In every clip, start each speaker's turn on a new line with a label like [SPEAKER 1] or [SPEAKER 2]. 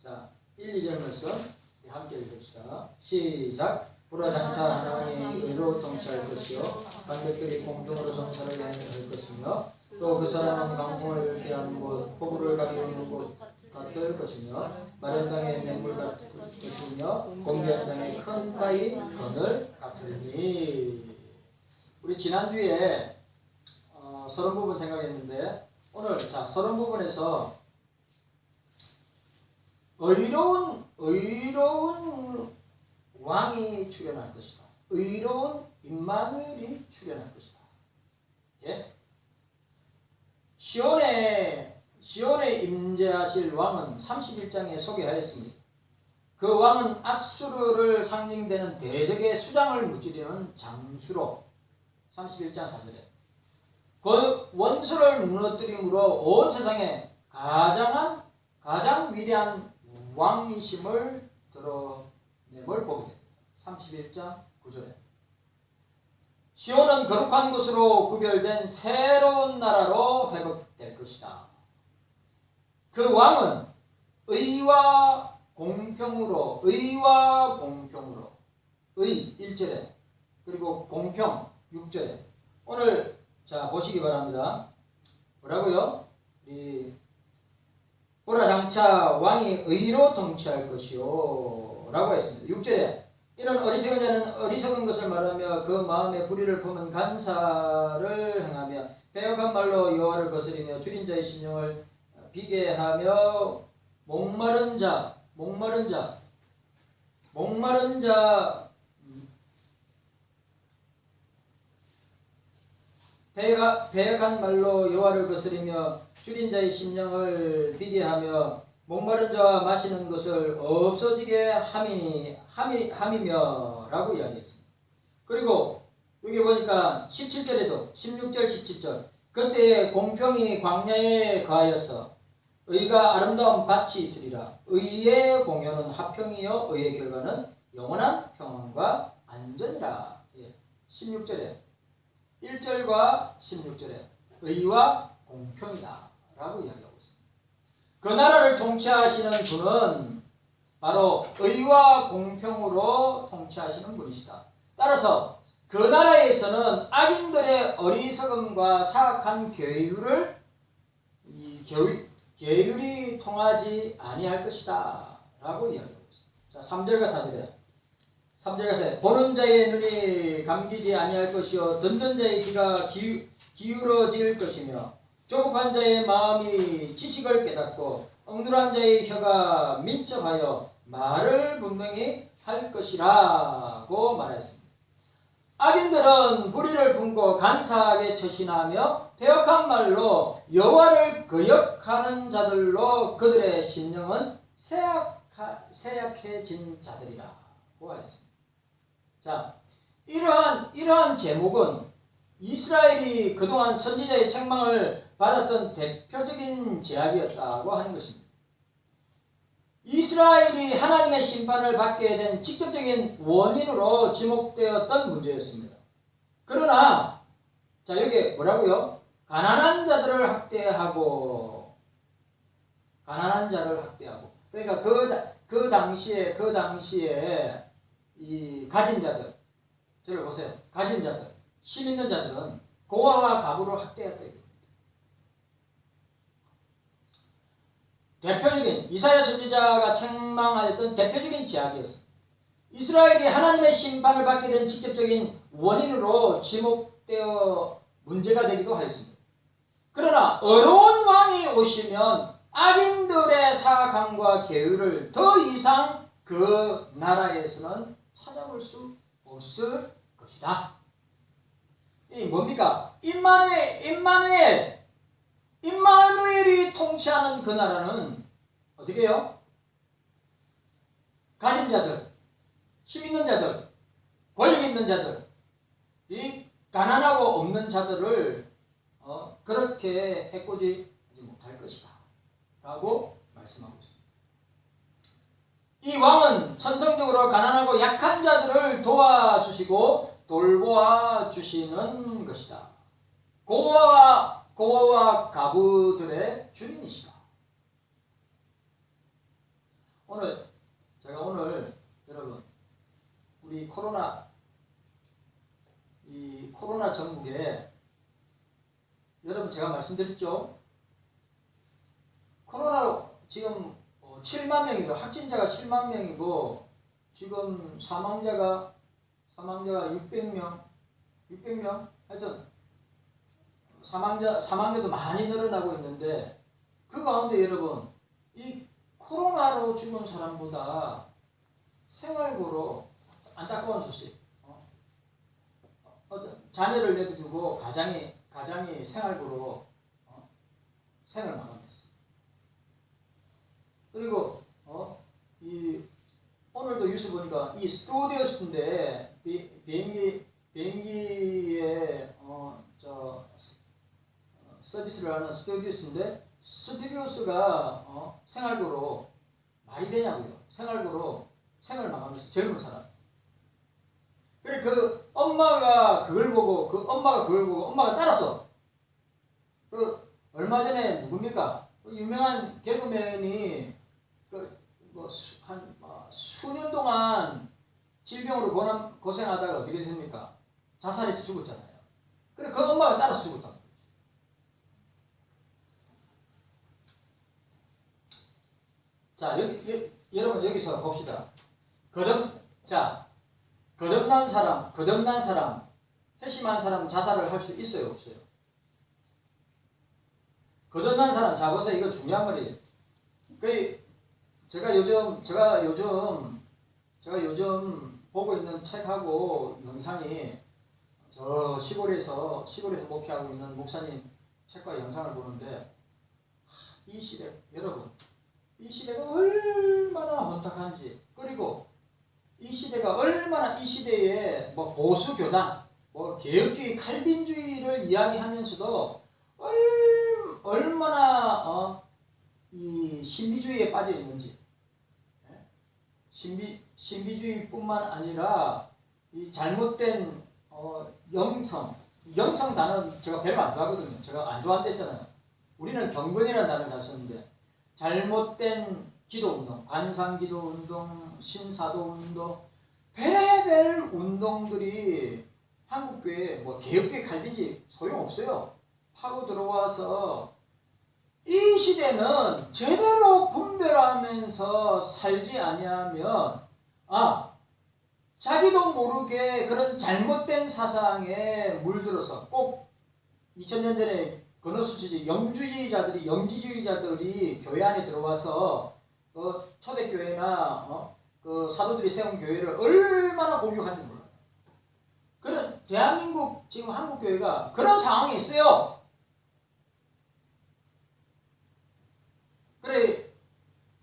[SPEAKER 1] 자, 1, 2절 말씀 함께 읽읍시다. 시작. 보라 장차 하나님이 의로 통치할 것이요 반대들이 공평으로 성사를 할 것이며 또 그 사람은 강풍을 피하는 곳 폭우를 가리우는 곳 같을 것이며 마른 땅의 맹물 같을 것이며 공개한 땅의 큰 바위 그늘 같으니. 우리 지난주에 서론 부분 생각했는데 오늘 자 서론 부분에서 의로운 왕이 출현할 것이다. 의로운 임마누엘이 출현할 것이다. 예? 시온에 임재하실 왕은 31장에 소개하였습니다. 그 왕은 아수르를 상징되는 대적의 수장을 무찌르는 장수로 31장 4절에 그 원수를 무너뜨림으로 온 세상에 가장 위대한 왕이심을 드러냄을 보게 됩니다. 31장 9절에 시온은 거룩한 곳으로 구별된 새로운 나라로 회복될 것이다. 그 왕은 의와 공평으로 의 1절에 그리고 공평 6절에 오늘 자 보시기 바랍니다. 뭐라고요? 보라 장차 왕이 의로 통치할 것이요 라고 했습니다. 6절에 이런 어리석은 자는 어리석은 것을 말하며 그 마음에 불의를 품은 간사를 행하며 배역한 말로 여호와를 거스리며 줄인 자의 심령을 비게하며 목마른 자 배역한 말로 여호와를 거스리며 줄인 자의 심령을 비게하며 목마른 자와 마시는 것을 없어지게 함이며 라고 이야기했습니다. 그리고 여기 보니까 17절에도 16절 17절 그때에 공평이 광야에 거하여서 의가 아름다운 밭이 있으리라. 의의 공효는 화평이요 의의 결과는 영원한 평안과 안전이라. 16절에 1절과 16절에 의와 공평이다 라고 이야기하고 있습니다. 그 나라를 통치하시는 분은 바로 의와 공평으로 통치하시는 분이시다. 따라서 그 나라에서는 악인들의 어리석음과 사악한 계율이 통하지 아니할 것이다 라고 이야기하고 있습니다. 자, 3절과 4절에 보는 자의 눈이 감기지 아니할 것이요 듣는 자의 귀가 기울어질 것이며 조급한 자의 마음이 지식을 깨닫고 엉뚱한 자의 혀가 민첩하여 말을 분명히 할 것이라고 말했습니다. 악인들은 불의를 품고 간사하게 처신하며 배역한 말로 여호와를 거역하는 자들로 그들의 심령은 쇠약해진 자들이라고 하였습니다. 자, 이러한 제목은 이스라엘이 그동안 선지자의 책망을 받았던 대표적인 제약이었다고 하는 것입니다. 이스라엘이 하나님의 심판을 받게 된 직접적인 원인으로 지목되었던 문제였습니다. 그러나 자 여기 뭐라고요? 가난한 자를 학대하고 그러니까 그 당시에 이 가진 자들 저를 보세요. 가진 자들 힘 있는 자들은 고아와 가부를 학대했다. 대표적인 이사야 선지자가 책망하였던 대표적인 제약이었습니다. 이스라엘이 하나님의 심판을 받게 된 직접적인 원인으로 지목되어 문제가 되기도 하였습니다. 그러나 의로운 왕이 오시면 악인들의 사악함과 계율을 더 이상 그 나라에서는 찾아볼 수 없을 것이다. 이 뭡니까? 임마누엘이 통치하는 그 나라는 어떻게 해요? 가진 자들, 힘 있는 자들, 권력 있는 자들, 이 가난하고 없는 자들을 그렇게 해코지 못할 것이다 라고 말씀하고 있습니다. 이 왕은 천성적으로 가난하고 약한 자들을 도와주시고 돌보아 주시는 것이다. 고아와 가부들의 주인이시다. 제가 오늘 여러분 우리 코로나 전국에 여러분 제가 말씀드렸죠. 코로나 지금 7만 명이고 확진자가 7만 명이고 지금 사망자가 600명 하여튼 사망자도 많이 늘어나고 있는데 그 가운데 여러분 이 코로나로 죽은 사람보다 생활고로 안타까운 소식 자녀를 내두고 가장이 생활고로 생을 마감했어. 그리고 오늘도 뉴스 보니까 이 스튜어디스인데 비행기에 서비스를 하는 스튜어디스인데 스튜어디스가 생활고로 말이 되냐고요. 생활고로 생을 마감했어. 젊은 사람. 그래 그 엄마가 그걸 보고 엄마가 따랐어. 그 얼마 전에 누굽니까? 그 유명한 개그맨이 한 수년 동안 질병으로 고생하다가 어떻게 됩니까? 자살해서 죽었잖아요. 그래 그 엄마가 따라서 죽었다. 자 여러분 여기서 봅시다. 거듭난 사람, 회심한 사람은 자살을 할 수 있어요, 없어요? 거듭난 사람, 자 보세요. 이거 중요한 말이에요. 제가 요즘 보고 있는 책하고 영상이 저 시골에서 목회하고 있는 목사님 책과 영상을 보는데 이 시대, 여러분, 이 시대가 얼마나 혼탁한지, 그리고 이 시대가 얼마나 이 시대에 보수 교단, 개혁주의, 칼빈주의를 이야기하면서도 얼마나 이 신비주의에 빠져 있는지, 신비주의뿐만 아니라 이 잘못된 영성 단어 제가 별로 안 좋아하거든요. 제가 안 좋아한댔잖아요. 우리는 경건이라는 단어를 잘 썼는데 잘못된 기도운동, 관상기도운동, 신사도운동, 별의별 운동들이 한국교회, 개혁교회 칼빈지 소용없어요. 하고 들어와서 이 시대는 제대로 분별하면서 살지 아니하면 자기도 모르게 그런 잘못된 사상에 물들어서 꼭 2000년 전에 건너수지지 영지주의자들이 교회 안에 들어와서 초대교회나 그 사도들이 세운 교회를 얼마나 공격하는지 몰라요. 그런 대한민국 지금 한국교회가 그런 상황에 있어요. 그래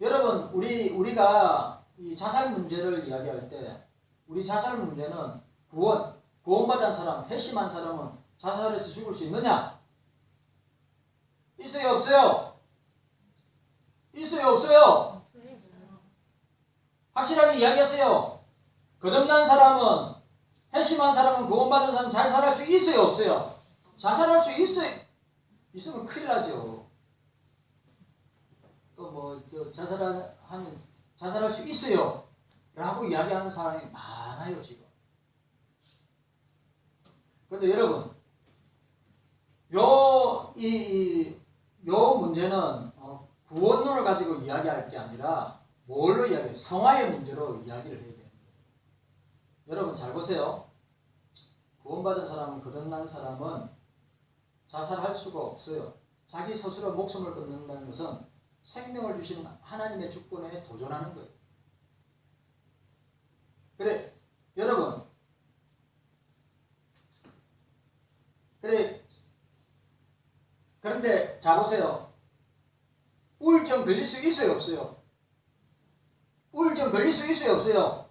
[SPEAKER 1] 여러분 우리가 이 자살 문제를 이야기할 때 우리 자살 문제는 구원받은 사람, 회심한 사람은 자살해서 죽을 수 있느냐? 있어요, 없어요? 있어요, 없어요? 확실하게 이야기하세요. 거듭난 사람은, 회심한 사람은, 구원받은 사람은 자살할 수 있어요, 없어요? 자살할 수 있어요. 있으면 큰일 나죠. 또 자살할 수 있어요 라고 이야기하는 사람이 많아요, 지금. 그런데 여러분, 요 문제는 구원론을 가지고 이야기할 게 아니라 뭘로 이야기해요? 성화의 문제로 이야기를 해야 됩니다. 여러분 잘 보세요. 구원받은 사람은, 거듭난 사람은 자살할 수가 없어요. 자기 스스로 목숨을 끊는다는 것은 생명을 주신 하나님의 주권에 도전하는 거예요. 그래, 여러분. 그런데 자 보세요. 우울증 걸릴 수 있어요, 없어요? 우울증 걸릴 수 있어요, 없어요?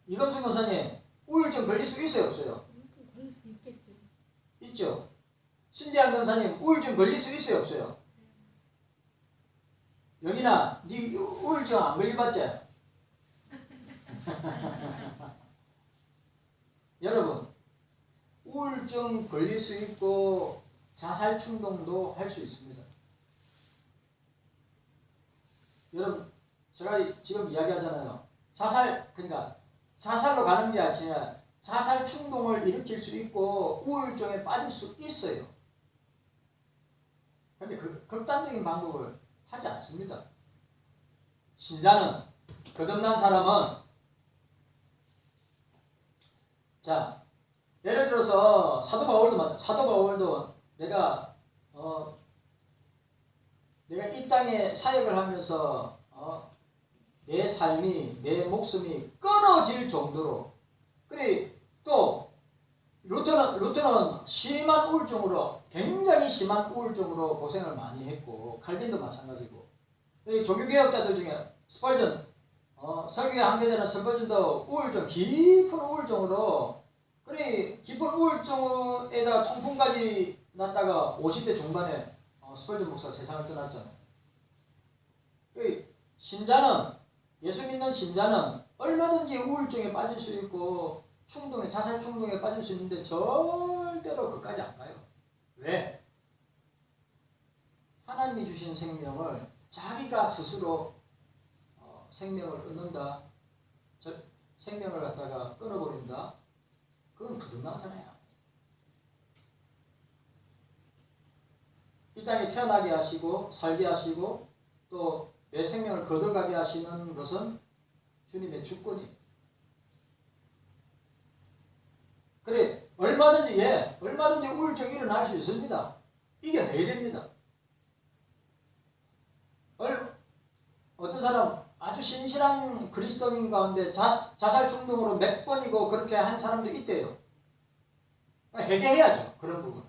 [SPEAKER 1] 이건승 권사님, 우울증 걸릴 수 있어요, 없어요?
[SPEAKER 2] 걸릴 수 있겠죠.
[SPEAKER 1] 있죠. 신대한 권사님, 우울증 걸릴 수 있어요, 없어요? 영인아, 네 우울증 안 걸려봤지? 여러분, 우울증 걸릴 수 있고 자살 충동도 할 수 있습니다. 여러분, 제가 지금 이야기하잖아요. 그러니까 자살로 가는 게 아니라 자살 충동을 일으킬 수 있고 우울증에 빠질 수 있어요. 그런데 그 극단적인 방법을 하지 않습니다. 신자는, 거듭난 사람은, 자, 예를 들어서 사도 바울도 내가 이 땅에 사역을 하면서 내 삶이, 내 목숨이 끊어질 정도로, 그래 또 루터는 심한 우울증으로, 굉장히 심한 우울증으로 고생을 많이 했고, 칼빈도 마찬가지고, 종교개혁자들 중에 스펄전, 설교에 한계되는 스펄전도 깊은 우울증으로, 그래 깊은 우울증에다가 통풍까지 났다가 50대 중반에 스펄전 목사가 세상을 떠났잖아요. 신자는, 예수 믿는 신자는 얼마든지 우울증에 빠질 수 있고 자살 충동에 빠질 수 있는데 절대로 그까지 안 가요. 왜? 하나님이 주신 생명을 자기가 스스로 생명을 끊는다, 생명을 갖다가 끊어버린다, 그건 거듭난 사람이야. 이 땅에 태어나게 하시고 살게 하시고 또 내 생명을 거둬가게 하시는 것은 주님의 주권이. 그래 얼마든지 우울증이 일어날 수 있습니다. 이겨내야 됩니다. 어떤 사람 아주 신실한 그리스도인 가운데 자살 충동으로 몇 번이고 그렇게 한 사람도 있대요. 회개해야죠. 그런 부분.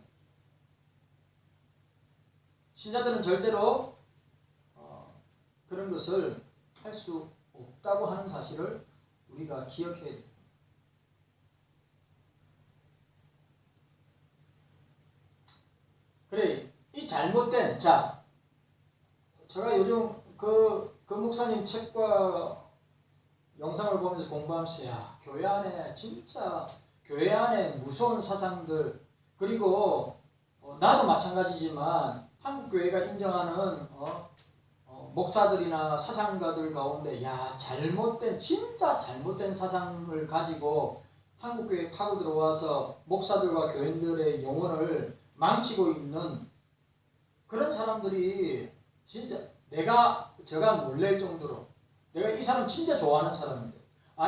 [SPEAKER 1] 신자들은 절대로 그런 것을 할 수 없다고 하는 사실을 우리가 기억해야 됩니다. 그래, 이 잘못된, 제가 요즘 그 목사님 책과 영상을 보면서 공부하면서, 교회 안에 무서운 사상들, 그리고 나도 마찬가지지만 한국 교회가 인정하는 목사들이나 사상가들 가운데 진짜 잘못된 사상을 가지고 한국 교회에 파고 들어와서 목사들과 교인들의 영혼을 망치고 있는 그런 사람들이 진짜 제가 놀랄 정도로, 내가 이 사람 진짜 좋아하는 사람인데,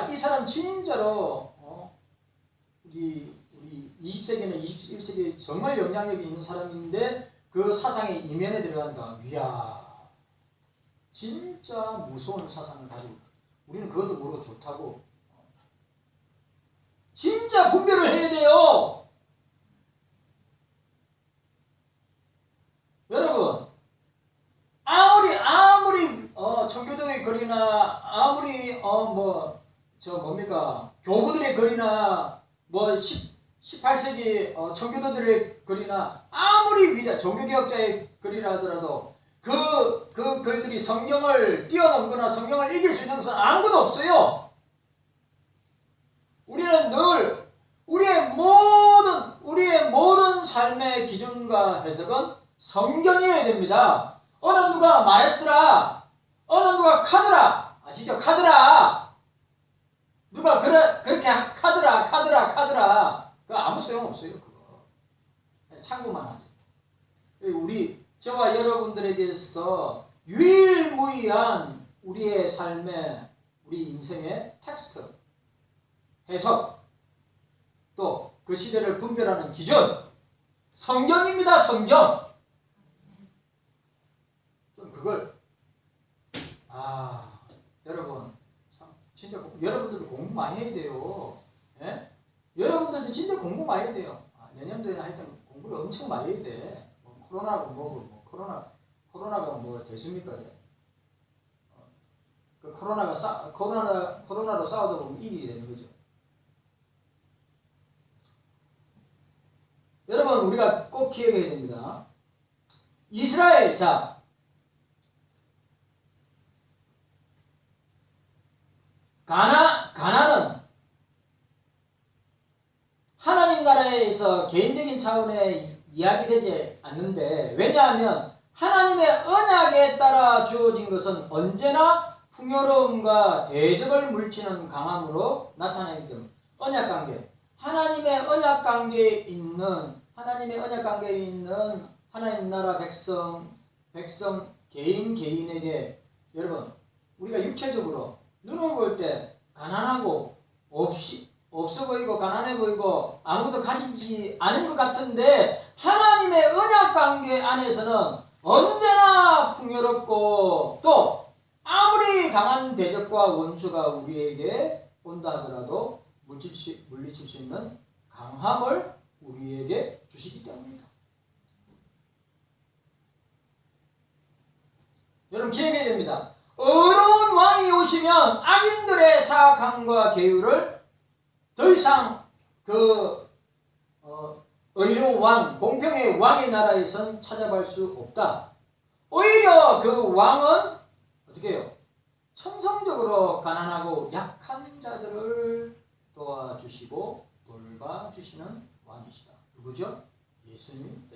[SPEAKER 1] 이 사람 진짜로 우리 20세기나 21세기에 정말 영향력이 있는 사람인데 그 사상의 이면에 들어간다. 진짜 무서운 사상을 가지고 있다. 우리는 그것도 모르고 좋다고. 진짜 분별을 해야 돼요. 여러분, 아무리 청교도의 거리나 아무리 교부들의 거리나 18세기 청교도들의 거리나 아무리 종교개혁자의 거리라 하더라도 그 글들이 성경을 뛰어넘거나 성경을 이길 수 있는 것은 아무것도 없어요. 우리는 늘 우리의 모든 삶의 기준과 해석은 성경이어야 됩니다. 어느 누가 말했더라, 어느 누가 카더라, 아시죠? 카더라, 누가 그렇게 카더라, 그거 아무 소용 없어요. 그거 참고만 하지. 저와 여러분들에게서 유일무이한 우리의 삶의, 우리 인생의 텍스트, 해석, 또 그 시대를 분별하는 기준, 성경입니다. 성경. 좀 그걸 여러분 참 진짜 여러분들도 공부 많이 해야 돼요. 예? 여러분들도 진짜 공부 많이 해야 돼요. 내년도에 하여튼 공부를 엄청 많이 해야 돼. 코로나고 코로나가 뭐 됐습니까? 그 코로나로 싸우다 보면 이기게 되는 거죠. 여러분, 우리가 꼭 기억해야 됩니다. 이스라엘, 가나는 하나님 나라에서 개인적인 차원의 이야기되지 않는데, 왜냐하면 하나님의 언약에 따라 주어진 것은 언제나 풍요로움과 대적을 물리치는 강함으로 나타내기 때문에 언약 관계, 하나님의 언약 관계에 있는 하나님 나라 백성 개인에게 여러분 우리가 육체적으로 눈으로 볼 때 가난하고 없어 보이고 가난해 보이고 아무것도 가지지 않은 것 같은데 하나님의 언약 관계 안에서는 언제나 풍요롭고 또 아무리 강한 대적과 원수가 우리에게 온다 하더라도 물리칠 수 있는 강함을 우리에게 주시기 때문입니다. 여러분 기억해야 됩니다. 의로운 왕이 오시면 악인들의 사악함과 계율을 더 이상 의로운 왕, 공평의 왕의 나라에선 찾아갈 수 없다. 오히려 그 왕은 어떻게 해요? 천성적으로 가난하고 약한 자들을 도와주시고 돌봐주시는 왕이시다. 누구죠? 예수님.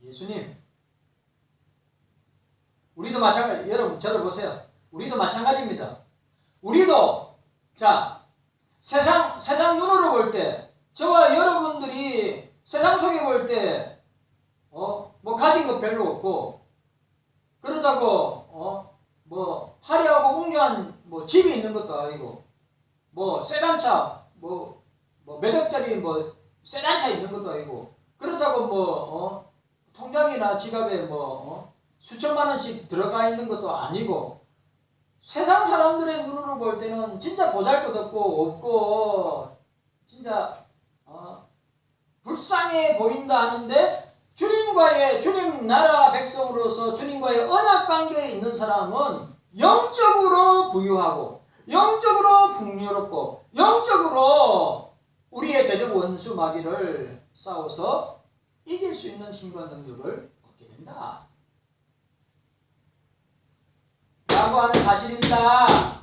[SPEAKER 1] 예수님. 우리도 마찬가지. 여러분 저를 보세요. 우리도 마찬가지입니다. 우리도 세상 눈으로 볼 때 저와 여러분들이 세상 속에 볼 때 뭐 가진 것 별로 없고 그러다고 뭐 화려하고 웅장한 뭐 집이 있는 것도 아니고 뭐 세단차 몇 억짜리 뭐 세단차 있는 것도 아니고 그렇다고 뭐 통장이나 지갑에 수천만 원씩 들어가 있는 것도 아니고 세상 사람들의 눈으로 볼 때는 진짜 보잘것없고 없고 진짜 불쌍해 보인다 하는데 주님 나라 백성으로서 주님과의 언약 관계에 있는 사람은 영적으로 부유하고 영적으로 풍요롭고 영적으로 우리의 대적 원수 마귀를 싸워서 이길 수 있는 힘과 능력을 얻게 된다 라고 하는 사실입니다.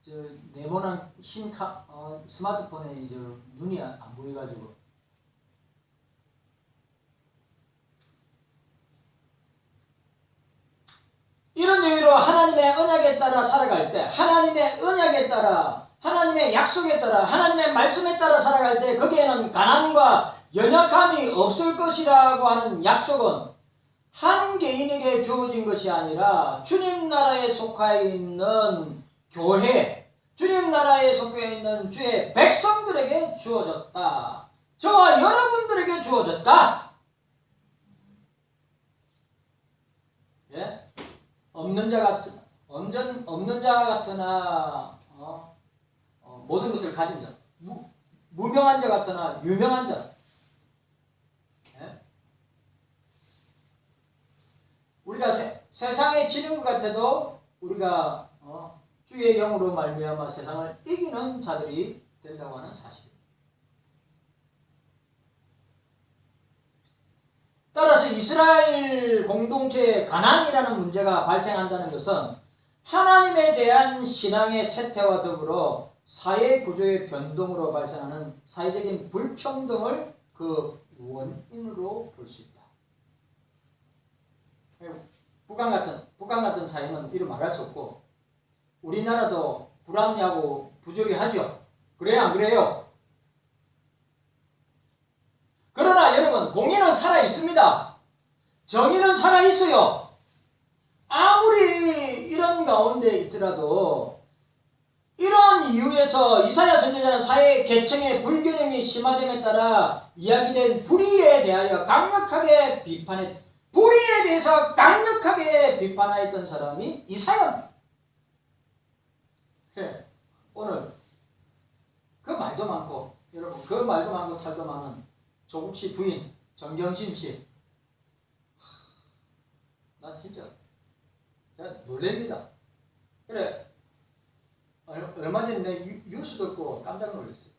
[SPEAKER 1] 저 네모난 흰 스마트폰에 눈이 안 보여가지고 이런 이유로 하나님의 언약에 따라 살아갈 때 하나님의 언약에 따라 하나님의 약속에 따라 하나님의 말씀에 따라 살아갈 때 거기에는 가난과 연약함이 없을 것이라고 하는 약속은 한 개인에게 주어진 것이 아니라 주님 나라에 속해 있는 교회, 주님 나라에 속해 있는 주의 백성들에게 주어졌다. 저와 여러분들에게 주어졌다. 예? 없는 자 같으나 모든 것을 가진 자, 무명한 자 같으나 유명한 자. 예? 우리가 세상에 지는 것 같아도 우리가 주의 영으로 말미암아 세상을 이기는 자들이 된다고 하는 사실입니다. 따라서 이스라엘 공동체에 가난이라는 문제가 발생한다는 것은 하나님에 대한 신앙의 쇠퇴와 더불어 사회 구조의 변동으로 발생하는 사회적인 불평등을 그 원인으로 볼 수 있다. 북한 같은 사회는 이를 말할 수 없고 우리나라도 불합리하고 부조리하죠. 그래요, 안 그래요? 그러나 여러분 공의는 살아 있습니다. 정의는 살아 있어요. 아무리 이런 가운데 있더라도 이러한 이유에서 이사야 선지자는 사회 계층의 불균형이 심화됨에 따라 이야기된 불의에 대하여 불의에 대해서 강력하게 비판하였던 사람이 이사야입니다. 그래, 오늘 그 말도 많고 여러분 그 말도 많고 탈도 많은 조국 씨 부인 정경심 씨, 나 진짜 놀랍니다. 그래, 얼마 전에 내 뉴스 듣고 깜짝 놀랐어요.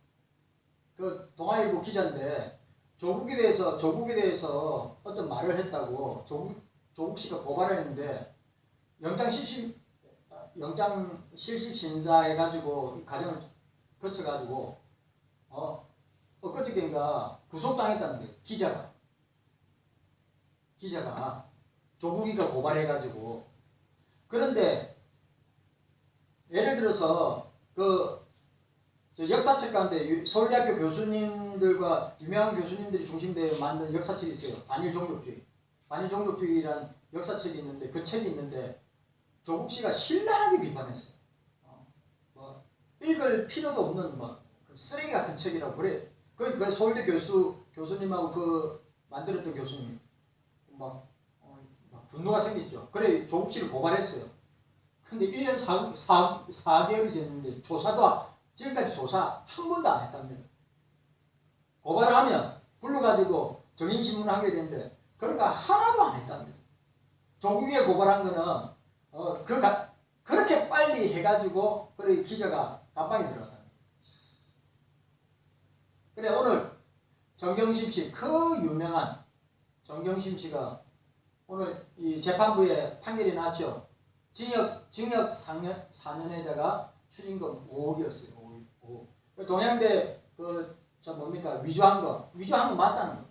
[SPEAKER 1] 그 동아일보 기자인데 조국에 대해서 어떤 말을 했다고 조국 씨가 고발을 했는데 영장 실질 심사 해가지고 과정을 거쳐가지고 엊그저께인가 구속당했다는 거예요. 기자가 조국이가 고발해가지고. 그런데 예를 들어서 저 역사책 가운데 서울대학교 교수님들과 유명한 교수님들이 중심되어 만든 역사책이 있어요. 반일종족주의라는 역사책이 있는데, 그 책이 있는데 조국 씨가 신랄하게 비판했어요. 뭐 읽을 필요도 없는 뭐 쓰레기 같은 책이라고 그래. 그 서울대 교수님하고 그 만들었던 교수님 막 분노가 생겼죠. 그래 조국 씨를 고발했어요. 근데 1년 4개월이 됐는데 지금까지 조사 한 번도 안 했답니다. 고발을 하면 불러가지고 정인신문을 하게 되는데 그런 거 하나도 안 했답니다. 조국에 고발한 거는 그렇게 빨리 해가지고 그래 기자가 감방에 들어갔다. 그래 오늘 정경심 씨, 그 유명한 정경심 씨가 오늘 이 재판부에 판결이 났죠. 징역 4년에다가 추징금 5억이었어요. 5억. 동양대 위조한 거 맞다는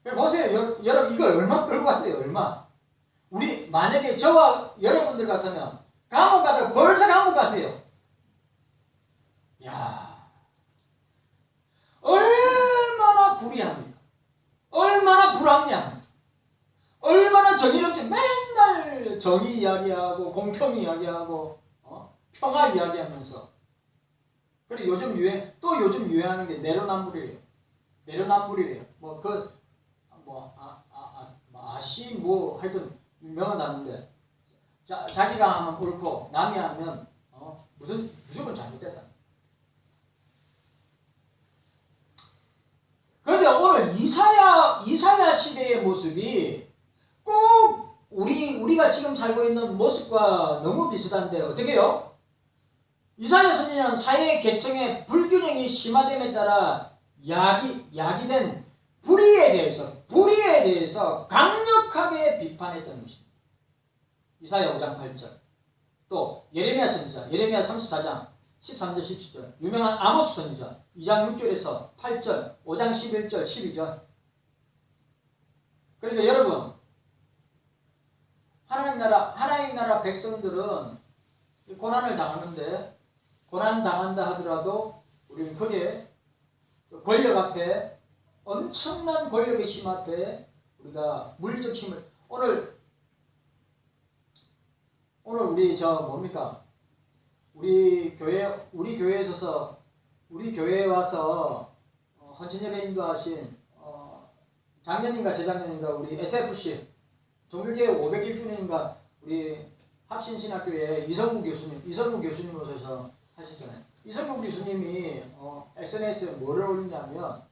[SPEAKER 1] 거. 보세요. 여러분 이걸 얼마 끌고 갔어요. 얼마. 우리 만약에 저와 여러분들 같으면 감옥 가도 벌써 감옥 가세요. 야, 얼마나 불의합니까? 얼마나 불합리합니까? 얼마나 정의롭게 맨날 정의 이야기하고 공평 이야기하고 평화 이야기하면서. 그리고 요즘 유행하는 게 내로남불이에요. 하여튼 유명한 단어인데 자기가 하면 옳고 남이 하면 무조건 잘못됐다. 그런데 오늘 이사야 시대의 모습이 꼭 우리가 지금 살고 있는 모습과 너무 비슷한데 어떻게 해요? 이사야 선지자는 사회 계층의 불균형이 심화됨에 따라 야기된 불의에 대해서 강력하게 비판했던 것입니다. 이사야 5장 8절. 또 예레미야 선지자, 예레미야 34장 13절 17절. 유명한 아모스 선지자 2장 6절에서 8절, 5장 11절 12절. 그러니까 여러분, 하나님 나라 백성들은 고난을 당하는데, 고난 당한다 하더라도 우리는 그게 권력 앞에, 엄청난 권력의 힘 앞에 우리가 물리적 힘을, 오늘 우리 우리 교회에 와서 헌신예배 인도하신 작년인가 재작년인가 우리 SFC 종교개혁 501주년인가 우리 합신신학교에 이성구 교수님 오셔서 하셨잖아요. 이성구 교수님이 SNS에 뭐를 올리냐면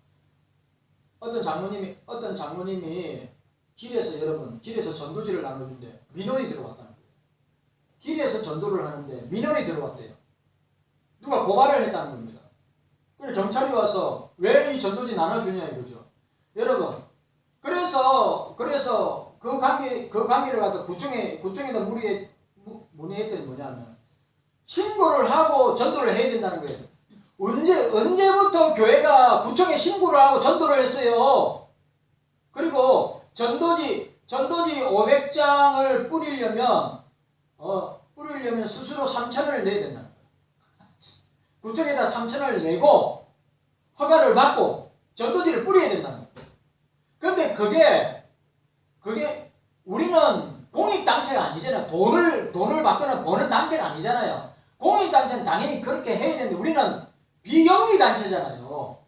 [SPEAKER 1] 어떤 장로님이 길에서 전도지를 나누는데 민원이 들어왔다는 거예요. 길에서 전도를 하는데 민원이 들어왔대요. 누가 고발을 했다는 겁니다. 그래서 경찰이 와서 왜 이 전도지 나눠주냐 이거죠. 여러분, 그래서 그 관계를 갖다 구청에다 문의했더니 뭐냐면 신고를 하고 전도를 해야 된다는 거예요. 언제부터 교회가 구청에 신고를 하고 전도를 했어요. 그리고 전도지 500장을 뿌리려면 스스로 3,000원을 내야 된다는 거예요. 구청에다 3,000원을 내고 허가를 받고 전도지를 뿌려야 된다는 거예요. 그런데 그게 우리는 공익단체가 아니잖아요. 돈을 받거나 버는 단체가 아니잖아요. 공익단체는 당연히 그렇게 해야 되는데 우리는 비영리단체잖아요.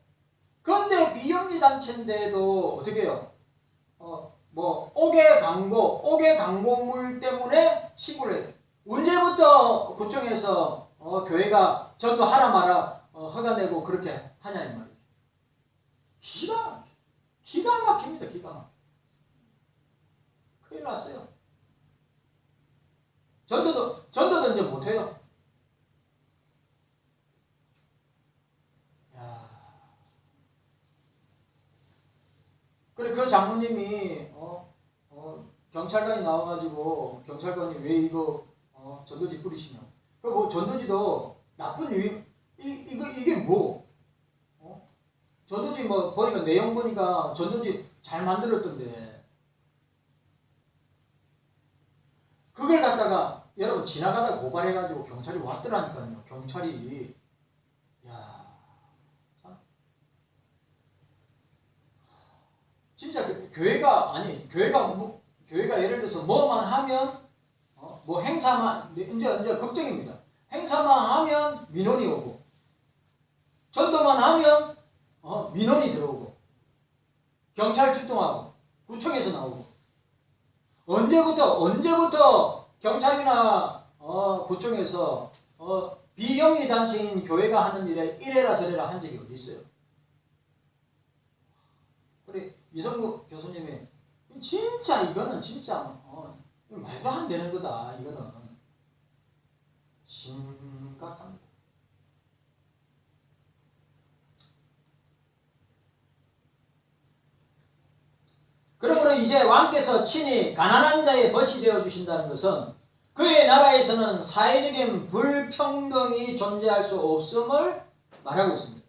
[SPEAKER 1] 그런데 비영리단체인데도 어떻게 해요? 옥외 광고물 때문에 신고를 해요. 언제부터 구청에서 교회가 전도하라 마라 허가 내고 그렇게 하냐 이 말이죠. 기가 막힙니다. 기가 막혀. 큰일 났어요. 전도도 이제 못해요. 그래 그 장로님이 경찰관이 나와가지고 경찰관이 왜 이거 전도지 뿌리시냐? 전도지도 나쁜 유익 이게 뭐? 전도지 뭐 보니까 내용 보니까 전도지 잘 만들었던데 그걸 갖다가 여러분 지나가다 고발해가지고 경찰이 왔더라니까요. 경찰이 야 참. 진짜 교회가 예를 들어서 뭐만 하면 뭐 행사만 이제 걱정입니다. 행사만 하면 민원이 오고 전도만 하면 민원이 들어오고 경찰 출동하고 구청에서 나오고 언제부터 경찰이나 구청에서 비영리 단체인 교회가 하는 일에 이래라 저래라 한 적이 어디 있어요? 그래 이성국 교수님이 진짜 이거는 진짜 말도 안 되는 거다. 이거는 심각합니다. 그러므로 이제 왕께서 친히 가난한 자의 벗이 되어 주신다는 것은 그의 나라에서는 사회적인 불평등이 존재할 수 없음을 말하고 있습니다.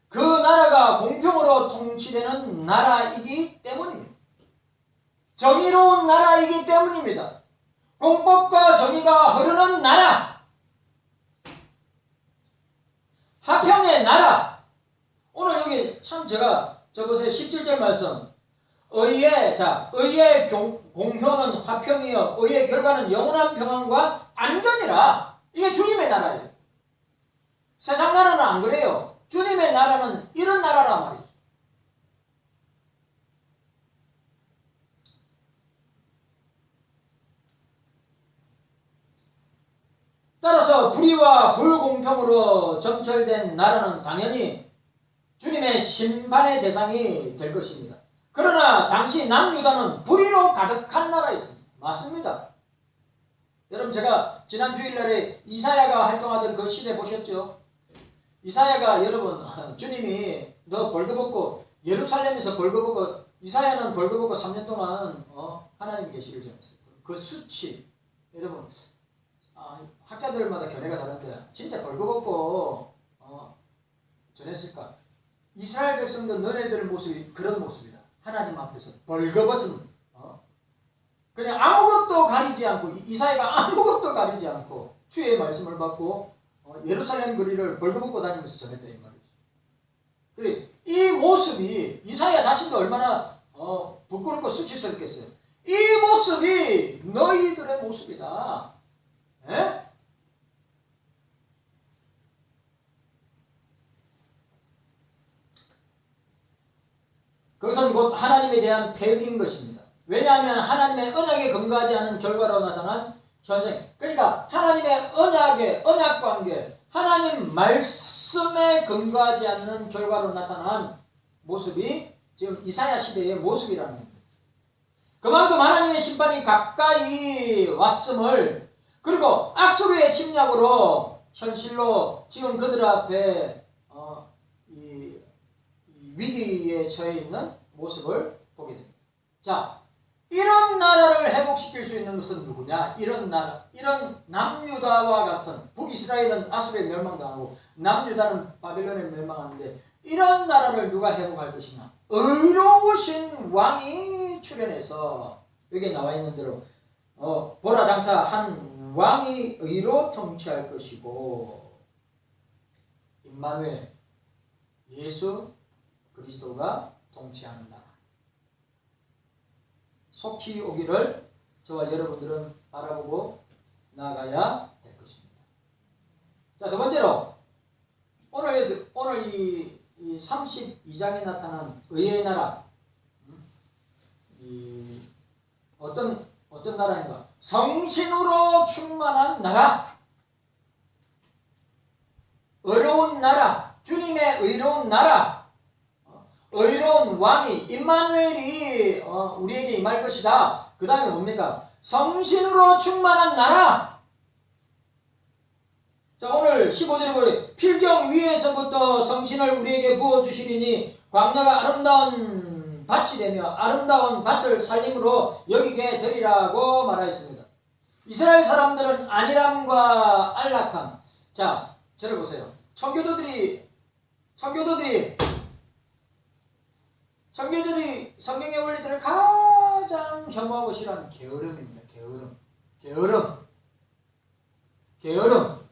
[SPEAKER 1] 그 나라가 공평으로 통치되는 나라이기 때문입니다. 정의로운 나라이기 때문입니다. 공법과 정의가 흐르는 나라, 화평의 나라. 오늘 여기 참 제가 저보세요. 17절 말씀. 의의 공효는 화평이요 의의 결과는 영원한 평안과 안전이라. 이게 주님의 나라예요. 세상 나라는 안 그래요. 주님의 나라는 이런 나라란 말이죠. 따라서 불의와 불공평으로 점철된 나라는 당연히 주님의 심판의 대상이 될 것입니다. 그러나 당시 남유다는 불의로 가득한 나라였습니다. 맞습니다. 여러분 제가 지난 주일날에 이사야가 활동하던 그 시대 보셨죠? 이사야가 여러분 주님이 너 벌거벗고 예루살렘에서 벌거벗고 이사야는 벌거벗고 3년 동안 하나님 계시를 전했어요. 그 수치 여러분 학자들마다 견해가 다른데 진짜 벌거벗고 전했을까? 이스라엘 백성도 너네들 모습이 그런 모습이다. 하나님 앞에서 벌거벗은 그냥 아무것도 가리지 않고 이사야가 아무것도 가리지 않고 주의 말씀을 받고 예루살렘 거리를 벌거벗고 다니면서 전했다 이 말이죠. 그래 이 모습이 이사야 자신도 얼마나 부끄럽고 수치스럽겠어요. 이 모습이 너희들의 모습이다. 에? 그것은 곧 하나님에 대한 폐역인 것입니다. 왜냐하면 하나님의 언약에 근거하지 않은 결과로 나타난 현생. 그러니까 하나님의 언약 관계, 하나님 말씀에 근거하지 않는 결과로 나타난 모습이 지금 이사야 시대의 모습이라는 겁니다. 그만큼 하나님의 심판이 가까이 왔음을 그리고 아수르의 침략으로 현실로 지금 그들 앞에 이 위기에 처해 있는 모습을 보게 됩니다. 자, 이런 나라를 회복시킬 수 있는 것은 누구냐? 이런 나라, 이런 남유다와 같은 북이스라엘은 아수르에 멸망당하고 남유다는 바벨론에 멸망하는데 이런 나라를 누가 회복할 것이냐? 의로우신 왕이 출현해서 여기 나와 있는 대로 보라 장차 한 왕이 의로 통치할 것이고 임마누엘 예수 그리스도가 통치하는 나라 속히 오기를 저와 여러분들은 바라보고 나아가야 될 것입니다. 자, 두 번째로 오늘 이 32장에 나타난 의의 나라 어떤 나라인가? 성신으로 충만한 나라, 의로운 나라, 주님의 의로운 나라, 의로운 왕이 임마누엘이 우리에게 임할 것이다. 그 다음에 뭡니까? 성신으로 충만한 나라. 자, 오늘 15절에 보니 필경 위에서부터 성신을 우리에게 부어주시리니 광야가 아름다운 밭이 되며 아름다운 밭을 살림으로 여기게 되리라고 말하였습니다. 이스라엘 사람들은 안일함과 안락함. 자, 저를 보세요. 청교도들이 성경의 원리들을 가장 혐오하고 싫어하는 게으름입니다. 게으름.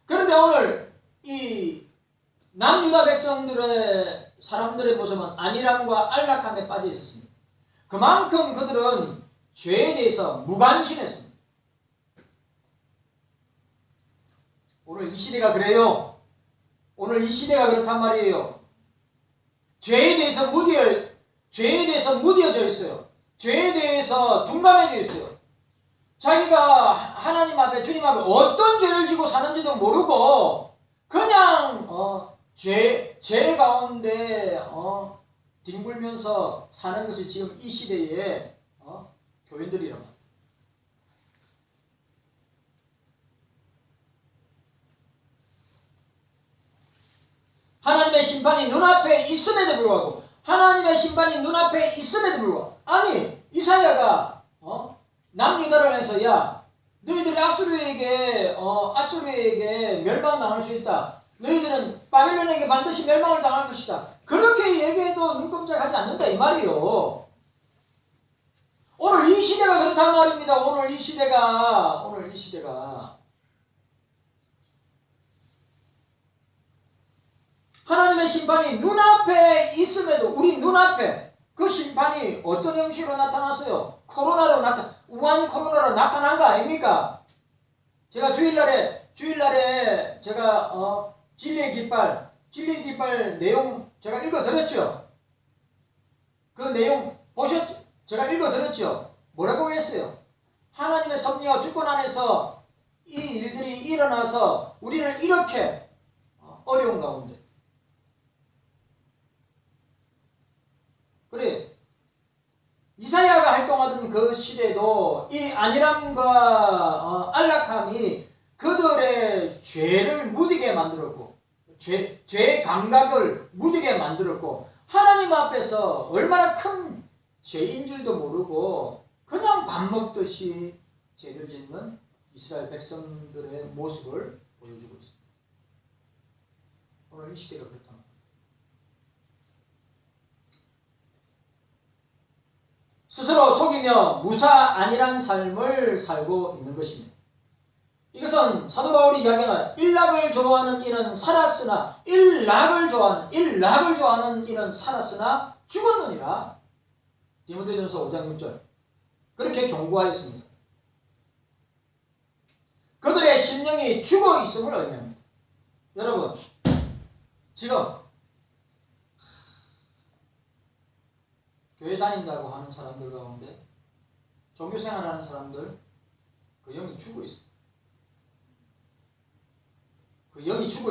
[SPEAKER 1] 그런데 오늘 이 남유다 백성들의 사람들의 모습은 안일함과 안락함에 빠져 있었습니다. 그만큼 그들은 죄에 대해서 무관심했습니다. 오늘 이 시대가 그래요. 오늘 이 시대가 그렇단 말이에요. 죄에 대해서 무뎌져 있어요. 죄에 대해서 둔감해져 있어요. 자기가 하나님 앞에, 주님 앞에 어떤 죄를 지고 사는지도 모르고 그냥 죄 가운데 뒹굴면서 사는 것이 지금 이 시대의 교인들이란 말이에요. 하나님의 심판이 눈앞에 있음에도 불구하고 아니 이사야가 남유다를 해서 야 너희들이 아수르에게 멸망당할 수 있다. 너희들은 바벨론에게 반드시 멸망을 당할 것이다. 그렇게 얘기해도 눈깜짝하지 않는다 이 말이요. 오늘 이 시대가 그렇단 말입니다. 오늘 이 시대가 하나님의 심판이 눈앞에 있음에도 우리 눈앞에 그 심판이 어떤 형식으로 나타났어요? 우한 코로나로 나타난 거 아닙니까? 제가 주일날에 제가 진리의 깃발 내용 제가 읽어드렸죠? 그 내용 보셨죠? 제가 읽어드렸죠? 뭐라고 했어요? 하나님의 섭리와 주권 안에서 이 일들이 일어나서 우리를 이렇게 어려운 가운데 그래 이사야가 활동하던 그 시대도 이 안일함과 안락함이 그들의 죄를 무디게 만들었고 죄 감각을 무디게 만들었고 하나님 앞에서 얼마나 큰 죄인 줄도 모르고 그냥 밥 먹듯이 죄를 짓는 이스라엘 백성들의 모습을 보여주고 있습니다. 오늘 이 시대가 그렇다. 스스로 속이며 무사 안일한 삶을 살고 있는 것입니다. 이것은 사도 바울이 이야기하는 일락을 좋아하는 이는 살았으나 죽었느니라. 디모데전서 5장 6절 그렇게 경고하였습니다. 그들의 심령이 죽어 있음을 의미합니다. 여러분 지금 교회 다닌다고 하는 사람들 가운데 종교생활하는 사람들 그 영이 죽어 있어요. 그 영이 죽어